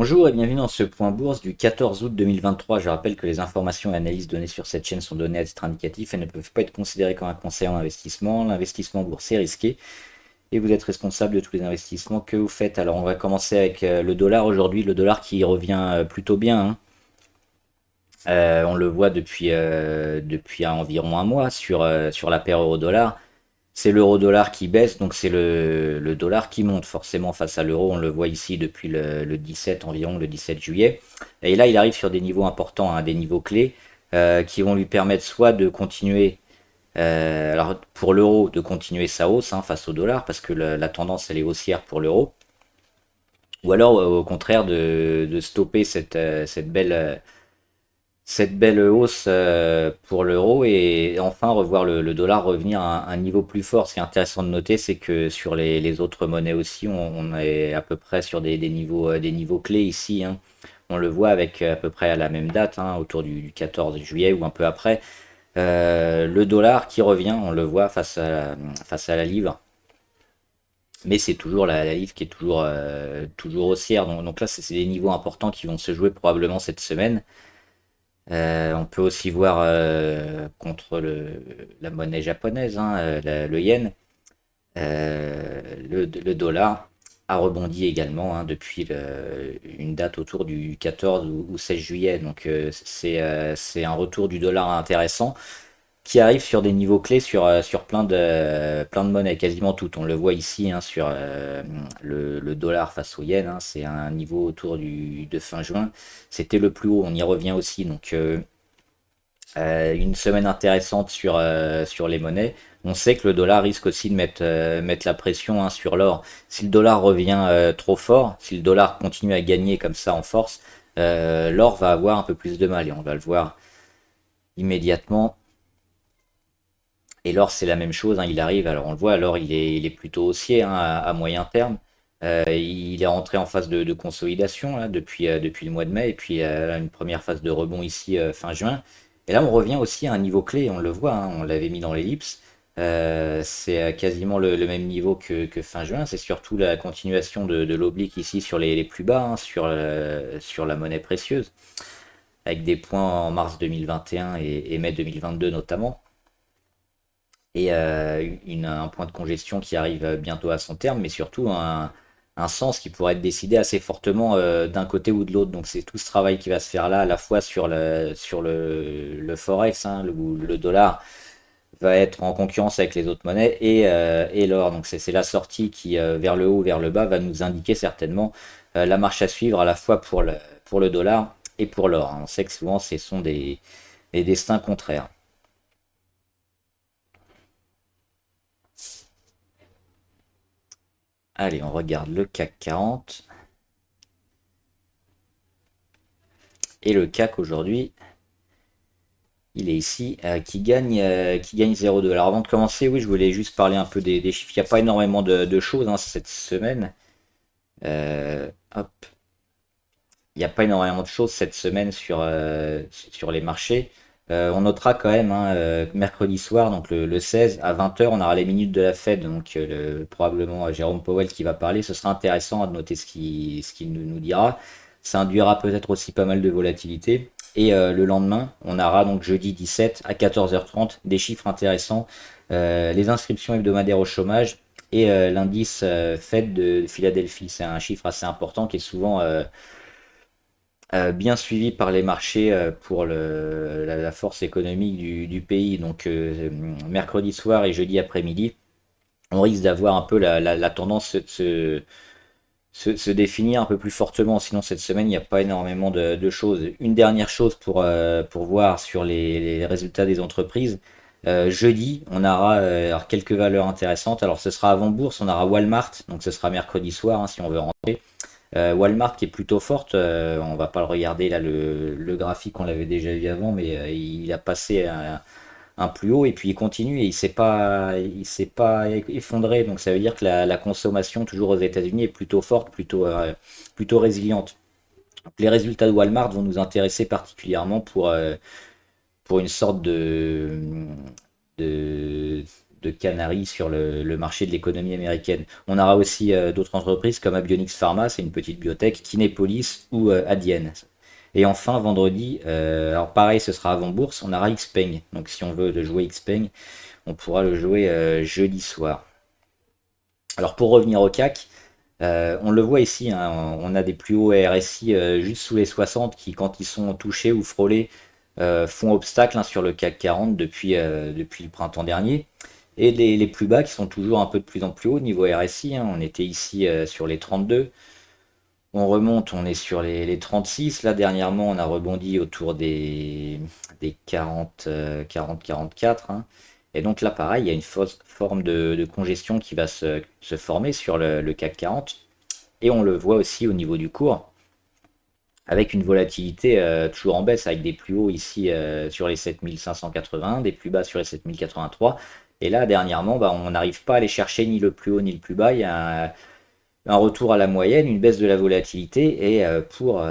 Bonjour et bienvenue dans ce point bourse du 14 août 2023. Je rappelle que les informations et analyses données sur cette chaîne sont données à titre indicatif et ne peuvent pas être considérées comme un conseil en investissement. L'investissement en bourse est risqué et vous êtes responsable de tous les investissements que vous faites. Alors on va commencer avec le dollar aujourd'hui, le dollar qui revient plutôt bien, hein. On le voit depuis environ un mois sur la paire euro-dollar. C'est l'euro-dollar qui baisse, donc c'est le dollar qui monte forcément face à l'euro. On le voit ici depuis le 17 environ, le 17 juillet. Et là, il arrive sur des niveaux importants, hein, des niveaux clés, qui vont lui permettre soit de continuer, alors pour l'euro, de continuer sa hausse, hein, face au dollar, parce que la tendance elle est haussière pour l'euro, ou alors au contraire de stopper cette belle hausse pour l'euro et enfin revoir le dollar revenir à un niveau plus fort. Ce qui est intéressant de noter, c'est que sur les autres monnaies aussi, on est à peu près sur des niveaux clés ici, hein. On le voit avec à peu près à la même date, hein, autour du 14 juillet ou un peu après. Le dollar qui revient, on le voit face à la livre. Mais c'est toujours la livre qui est toujours haussière. Donc là, c'est des niveaux importants qui vont se jouer probablement cette semaine. On peut aussi voir contre la monnaie japonaise, hein, le yen, le dollar a rebondi également, hein, depuis une date autour du 14 ou 16 juillet. Donc c'est un retour du dollar intéressant qui arrive sur des niveaux clés sur plein de monnaies, quasiment toutes. On le voit ici, hein, sur le dollar face au yen, hein, c'est un niveau autour de fin juin. C'était le plus haut, on y revient aussi. Donc une semaine intéressante sur les monnaies. On sait que le dollar risque aussi de mettre la pression, hein, sur l'or. Si le dollar revient trop fort, si le dollar continue à gagner comme ça en force, l'or va avoir un peu plus de mal et on va le voir immédiatement. Et l'or, c'est la même chose, hein, il arrive, alors on le voit, l'or il est plutôt haussier, hein, à moyen terme. Il est rentré en phase de consolidation là, depuis le mois de mai, et puis une première phase de rebond ici fin juin. Et là, on revient aussi à un niveau clé, on le voit, hein, on l'avait mis dans l'ellipse. C'est quasiment le même niveau que fin juin, c'est surtout la continuation de l'oblique ici sur les plus bas, hein, sur la monnaie précieuse, avec des points en mars 2021 et mai 2022 notamment et un point de congestion qui arrive bientôt à son terme, mais surtout un sens qui pourrait être décidé assez fortement d'un côté ou de l'autre. Donc c'est tout ce travail qui va se faire là, à la fois sur le Forex, hein, où le dollar va être en concurrence avec les autres monnaies et l'or. Donc c'est la sortie qui, vers le haut, vers le bas, va nous indiquer certainement la marche à suivre à la fois pour le dollar et pour l'or, hein. On sait que souvent ce sont des destins contraires. Allez, on regarde le CAC 40. Et le CAC aujourd'hui, il est ici, qui gagne 0,2. Alors avant de commencer, oui, je voulais juste parler un peu des chiffres. Il n'y a pas énormément de choses, hein, cette semaine. Hop. Il n'y a pas énormément de choses cette semaine sur les marchés. On notera quand même, hein, mercredi soir, donc le 16 à 20 h, on aura les minutes de la Fed, donc probablement Jérôme Powell qui va parler. Ce sera intéressant à noter ce qu'il nous dira. Ça induira peut-être aussi pas mal de volatilité. Et le lendemain, on aura donc jeudi 17 à 14h30 des chiffres intéressants, les inscriptions hebdomadaires au chômage et l'indice Fed de Philadelphie. C'est un chiffre assez important qui est souvent bien suivi par les marchés pour la force économique du pays. Donc mercredi soir et jeudi après-midi, on risque d'avoir un peu la tendance se définir un peu plus fortement. Sinon, cette semaine, il n'y a pas énormément de choses. Une dernière chose pour voir sur les résultats des entreprises. Jeudi, on aura alors quelques valeurs intéressantes. Alors, ce sera avant bourse, on aura Walmart, donc ce sera mercredi soir, hein, si on veut rentrer. Walmart qui est plutôt forte, on va pas le regarder là, le graphique, on l'avait déjà vu avant, mais il a passé un plus haut et puis il continue et il s'est pas effondré. Donc ça veut dire que la consommation toujours aux États-Unis est plutôt forte, plutôt résiliente. Donc, les résultats de Walmart vont nous intéresser particulièrement pour une sorte de, de canaries sur le marché de l'économie américaine. On aura aussi d'autres entreprises comme Abionyx Pharma, c'est une petite biotech, Kinepolis ou Adyen. Et enfin, vendredi, alors pareil, ce sera avant bourse, on aura Xpeng. Donc si on veut le jouer Xpeng, on pourra le jouer jeudi soir. Alors pour revenir au CAC, on le voit ici, hein, on a des plus hauts RSI juste sous les 60 qui, quand ils sont touchés ou frôlés, font obstacle, hein, sur le CAC 40 depuis le printemps dernier. Et les plus bas qui sont toujours un peu de plus en plus haut niveau RSI, hein, on était ici sur les 32. On remonte, on est sur les 36. Là, dernièrement, on a rebondi autour des 40, 44. Hein. Et donc là, pareil, il y a une fausse forme de congestion qui va se former sur le CAC 40. Et on le voit aussi au niveau du cours, avec une volatilité toujours en baisse, avec des plus hauts ici sur les 7580, des plus bas sur les 7083. Et là, dernièrement, bah, on n'arrive pas à aller chercher ni le plus haut ni le plus bas. Il y a un retour à la moyenne, une baisse de la volatilité, et pour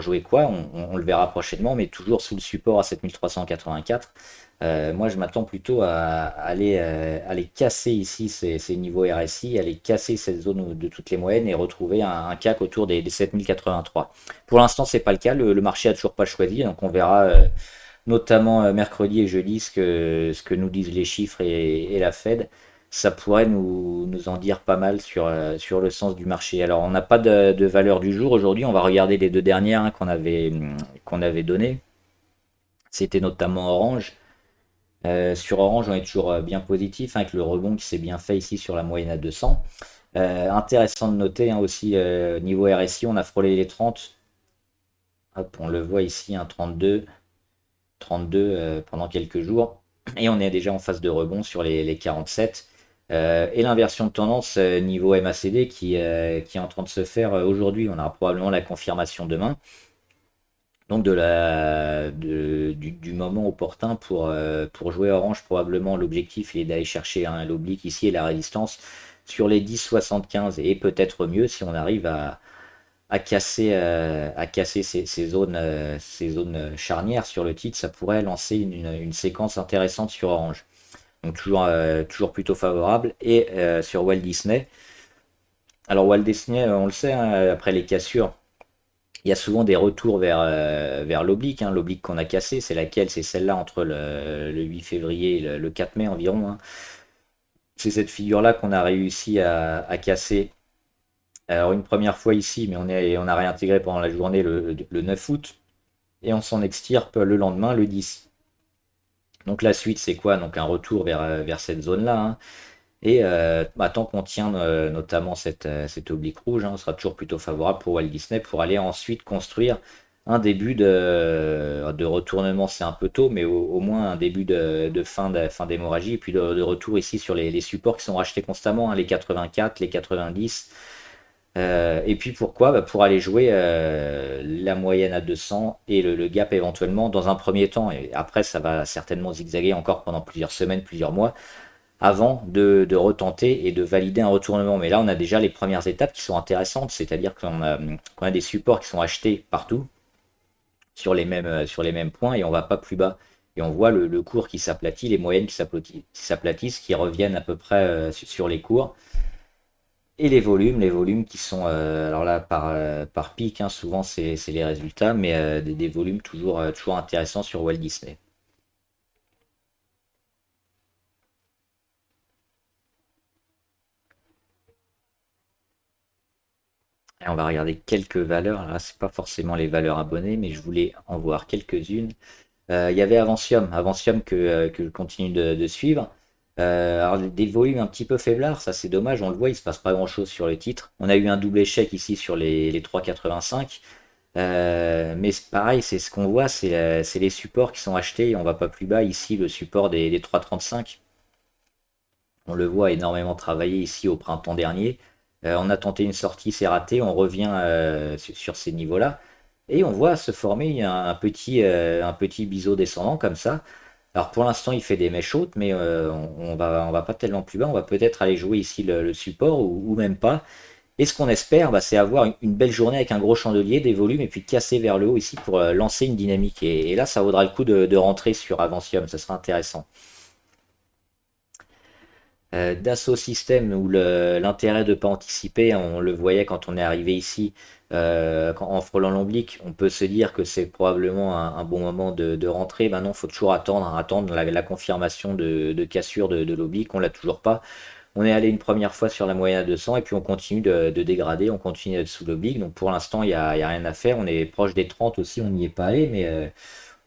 jouer quoi, on le verra prochainement, mais toujours sous le support à 7384. Moi, je m'attends plutôt à aller casser ici ces niveaux RSI, aller casser cette zone de toutes les moyennes et retrouver un CAC autour des 7083. Pour l'instant, c'est pas le cas, le marché a toujours pas choisi, donc on verra notamment mercredi et jeudi ce que nous disent les chiffres et la Fed. Ça pourrait nous en dire pas mal sur le sens du marché. Alors, on n'a pas de valeur du jour aujourd'hui. On va regarder les deux dernières, hein, qu'on avait données. C'était notamment Orange. Sur Orange, on est toujours bien positif, hein, avec le rebond qui s'est bien fait ici sur la moyenne à 200. Intéressant de noter, hein, aussi, niveau RSI, on a frôlé les 30. Hop, on le voit ici, un 32 pendant quelques jours. Et on est déjà en phase de rebond sur les 47. Et l'inversion de tendance niveau MACD qui est en train de se faire aujourd'hui. On aura probablement la confirmation demain. Donc du moment opportun pour jouer Orange, probablement l'objectif est d'aller chercher l'oblique ici et la résistance sur les 10,75 et peut-être mieux si on arrive à casser ces zones charnières sur le titre, ça pourrait lancer une séquence intéressante sur Orange. Donc toujours plutôt favorable. Et sur Walt Disney. Alors Walt Disney, on le sait, hein, après les cassures, il y a souvent des retours vers l'oblique. Hein. L'oblique qu'on a cassé, c'est laquelle? C'est celle-là entre le 8 février et le 4 mai environ. Hein. C'est cette figure-là qu'on a réussi à casser. Alors une première fois ici, mais on a réintégré pendant la journée le 9 août. Et on s'en extirpe le lendemain, le 10. Donc la suite, c'est quoi? Donc un retour vers cette zone-là. Hein. Et tant qu'on tient notamment cette oblique rouge, hein, on sera toujours plutôt favorable pour Walt Disney pour aller ensuite construire un début de retournement. C'est un peu tôt, mais au moins un début de fin d'hémorragie. Et puis de retour ici sur les supports qui sont rachetés constamment, hein, les 84, les 90. Et puis pourquoi? Pour aller jouer la moyenne à 200 et le gap éventuellement dans un premier temps. Et après, ça va certainement zigzaguer encore pendant plusieurs semaines, plusieurs mois, avant de retenter et de valider un retournement. Mais là, on a déjà les premières étapes qui sont intéressantes, c'est-à-dire qu'on a des supports qui sont achetés partout sur les mêmes points et on va pas plus bas. Et on voit le cours qui s'aplatit, les moyennes qui s'aplatissent, qui reviennent à peu près sur les cours. Et les volumes qui sont, alors là, par pic, hein, souvent c'est les résultats, mais des volumes toujours intéressants sur Walt Disney. Et on va regarder quelques valeurs. Là, c'est pas forcément les valeurs abonnées, mais je voulais en voir quelques-unes. Il y avait Avancium que je continue de suivre. Alors des volumes un petit peu faiblards, ça c'est dommage, on le voit, il se passe pas grand chose sur le titre. On a eu un double échec ici sur les 3,85. Mais pareil, c'est ce qu'on voit, c'est les supports qui sont achetés, on va pas plus bas. Ici, le support des 3,35. On le voit énormément travailler ici au printemps dernier. On a tenté une sortie, c'est raté, on revient sur ces niveaux-là. Et on voit se former un petit biseau descendant comme ça. Alors pour l'instant, il fait des mèches hautes, mais on va pas tellement plus bas. On va peut-être aller jouer ici le support ou même pas. Et ce qu'on espère, c'est avoir une belle journée avec un gros chandelier, des volumes, et puis casser vers le haut ici pour lancer une dynamique. Et là, ça vaudra le coup de rentrer sur Avancium, ça sera intéressant. Dassault Systèmes, où l'intérêt de ne pas anticiper, on le voyait quand on est arrivé ici, en frôlant l'oblique, on peut se dire que c'est probablement un bon moment de rentrer. Maintenant, il faut toujours attendre la confirmation de cassure de l'oblique, on l'a toujours pas. On est allé une première fois sur la moyenne à 200 et puis on continue de dégrader, on continue d'être sous l'oblique. Donc pour l'instant, il y a rien à faire. On est proche des 30 aussi, on n'y est pas allé, mais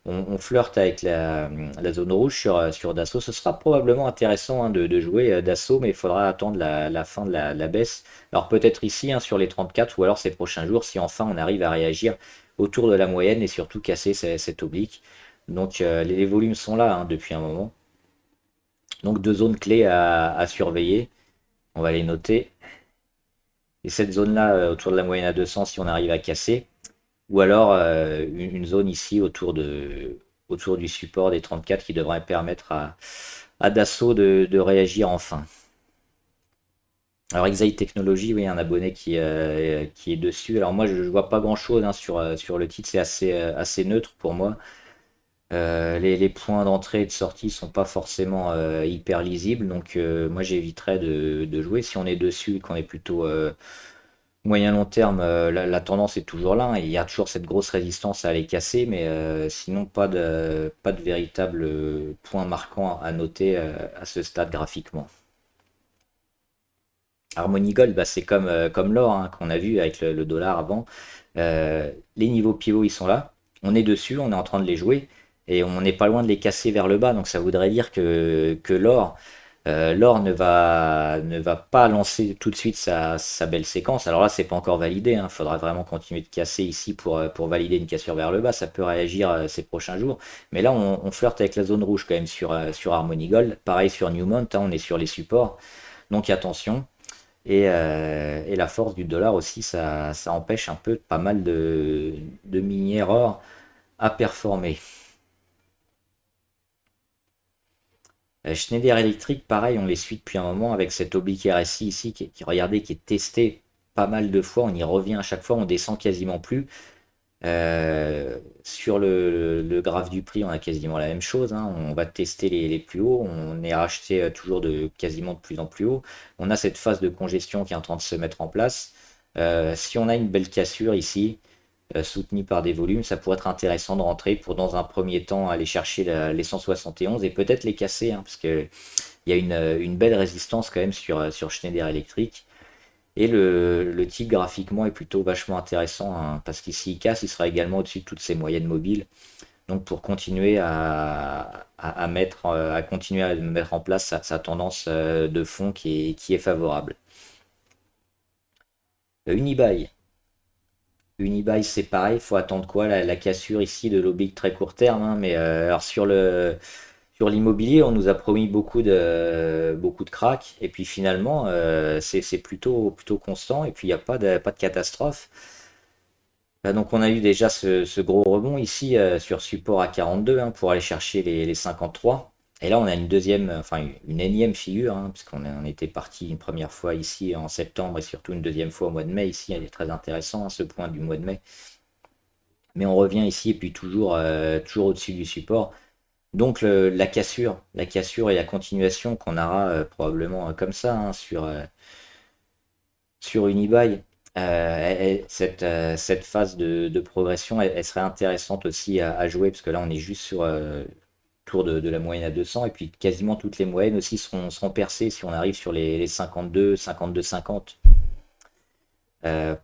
on flirte avec la zone rouge sur Dassault. Ce sera probablement intéressant hein, de jouer Dassault, mais il faudra attendre la fin de la baisse. Alors peut-être ici hein, sur les 34 ou alors ces prochains jours, si enfin on arrive à réagir autour de la moyenne et surtout casser cette oblique. Donc les volumes sont là hein, depuis un moment. Donc deux zones clés à surveiller. On va les noter. Et cette zone-là, autour de la moyenne à 200, si on arrive à casser. Ou alors une zone ici autour du support des 34 qui devrait permettre à Dassault de réagir enfin. Alors Exide Technology, oui, un abonné qui est dessus. Alors moi, je ne vois pas grand-chose hein, sur le titre, c'est assez neutre pour moi. Les points d'entrée et de sortie sont pas forcément hyper lisibles, donc moi j'éviterais de jouer. Si on est dessus et qu'on est plutôt moyen long terme, la tendance est toujours là, hein. Il y a toujours cette grosse résistance à aller casser, mais sinon pas de véritable point marquant à noter à ce stade graphiquement. Harmony Gold, bah, c'est comme l'or hein, qu'on a vu avec le dollar avant. Les niveaux pivots, ils sont là. On est dessus, on est en train de les jouer et on n'est pas loin de les casser vers le bas. Donc ça voudrait dire que l'or ne va pas lancer tout de suite sa belle séquence. Alors là, c'est pas encore validé. Il faudra vraiment continuer de casser ici pour valider une cassure vers le bas. Ça peut réagir ces prochains jours. Mais là, on flirte avec la zone rouge quand même sur Harmony Gold. Pareil sur Newmont, hein, on est sur les supports. Donc attention. Et la force du dollar aussi, ça empêche un peu pas mal de minières or à performer. Schneider Electric, pareil, on les suit depuis un moment avec cette oblique RSI ici regardez, qui est testé pas mal de fois. On y revient à chaque fois, on descend quasiment plus. Sur le graphe du prix, on a quasiment la même chose, hein. On va tester les plus hauts. On est racheté toujours quasiment de plus en plus haut. On a cette phase de congestion qui est en train de se mettre en place. Si on a une belle cassure ici, soutenue par des volumes, ça pourrait être intéressant de rentrer pour dans un premier temps aller chercher les 171 et peut-être les casser, hein, parce qu'il y a une belle résistance quand même sur Schneider Electric. Et le titre graphiquement est plutôt vachement intéressant hein, parce qu'ici il casse, il sera également au-dessus de toutes ces moyennes mobiles. Donc pour continuer à continuer à mettre en place sa tendance de fond qui est favorable. Unibail. Unibail c'est pareil, il faut attendre quoi la cassure ici de l'oblique très court terme, hein, mais alors sur l'immobilier, on nous a promis beaucoup de cracks, et puis finalement, c'est plutôt constant, et puis il n'y a pas de catastrophe. Donc on a eu déjà ce gros rebond ici sur support à 42 hein, pour aller chercher les 53. Et là, on a une deuxième, enfin une énième figure, hein, puisqu'on était parti une première fois ici en septembre et surtout une deuxième fois au mois de mai. Ici, elle est très intéressant, hein, ce point du mois de mai. Mais on revient ici et puis toujours au-dessus du support. Donc la cassure et la continuation qu'on aura probablement comme ça hein, sur Unibail, cette phase de progression, elle serait intéressante aussi à jouer parce que là on est juste sur tour de la moyenne à 200 et puis quasiment toutes les moyennes aussi seront percées si on arrive sur les 52, 52, 50.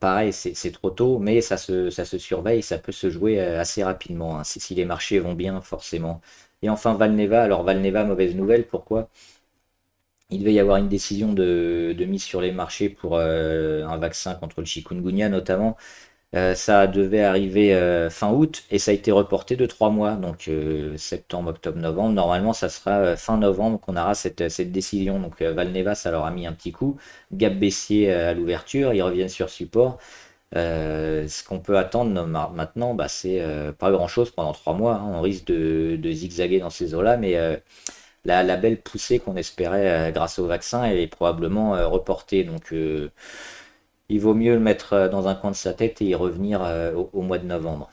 Pareil, c'est trop tôt, mais ça se surveille, ça peut se jouer assez rapidement, hein, si les marchés vont bien, forcément. Et enfin, Valneva. Alors, Valneva, mauvaise nouvelle, pourquoi? Il devait y avoir une décision de mise sur les marchés pour un vaccin contre le chikungunya, notamment. Ça devait arriver fin août et ça a été reporté de 3 mois, donc septembre, octobre, novembre. Normalement, ça sera fin novembre qu'on aura cette décision. Donc Valneva, ça leur a mis un petit coup. Gap baissier à l'ouverture, ils reviennent sur support. Ce qu'on peut attendre maintenant, bah, c'est pas grand-chose pendant 3 mois, hein. On risque de zigzaguer dans ces eaux-là, mais la belle poussée qu'on espérait grâce au vaccin, elle est probablement reportée. Donc il vaut mieux le mettre dans un coin de sa tête et y revenir au mois de novembre.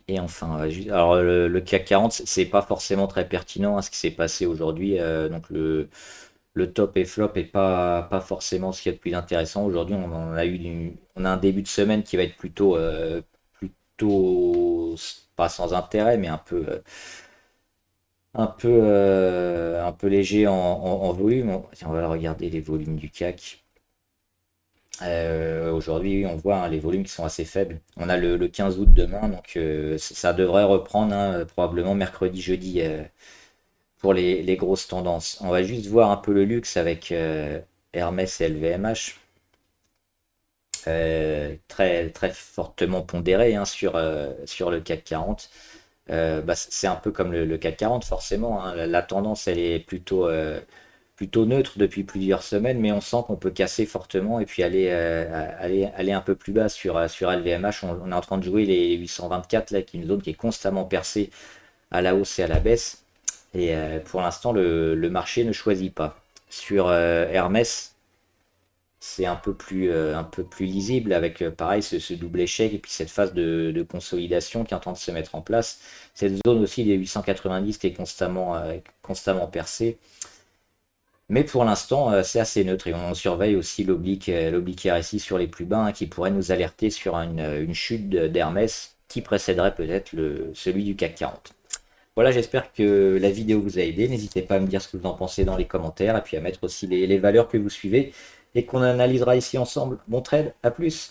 Et enfin, alors le CAC 40, c'est pas forcément très pertinent à ce qui s'est passé aujourd'hui. Donc le top et flop est pas forcément ce qu'il y a de plus intéressant. Aujourd'hui, on a un début de semaine qui va être plutôt pas sans intérêt, mais un peu léger en volume. Tiens, on va regarder les volumes du CAC. Aujourd'hui, on voit, hein, les volumes qui sont assez faibles. On a le 15 août demain, donc ça devrait reprendre, hein, probablement mercredi, jeudi, pour les grosses tendances. On va juste voir un peu le luxe avec Hermès et LVMH, très, très fortement pondéré, hein, sur le CAC 40. Bah, c'est un peu comme le CAC 40, forcément, hein. La tendance, elle est plutôt neutre depuis plusieurs semaines, mais on sent qu'on peut casser fortement et puis aller un peu plus bas sur LVMH. On est en train de jouer les 824, là, qui est une zone qui est constamment percée à la hausse et à la baisse. Et pour l'instant, le marché ne choisit pas. Sur Hermès, c'est un peu plus lisible avec pareil ce double échec et puis cette phase de consolidation qui est en train de se mettre en place. Cette zone aussi des 890 qui est constamment percée. Mais pour l'instant, c'est assez neutre et on surveille aussi l'oblique RSI sur les plus bas, hein, qui pourrait nous alerter sur une chute d'Hermès qui précéderait peut-être celui du CAC 40. Voilà, j'espère que la vidéo vous a aidé. N'hésitez pas à me dire ce que vous en pensez dans les commentaires et puis à mettre aussi les valeurs que vous suivez et qu'on analysera ici ensemble. Bon trade, à plus!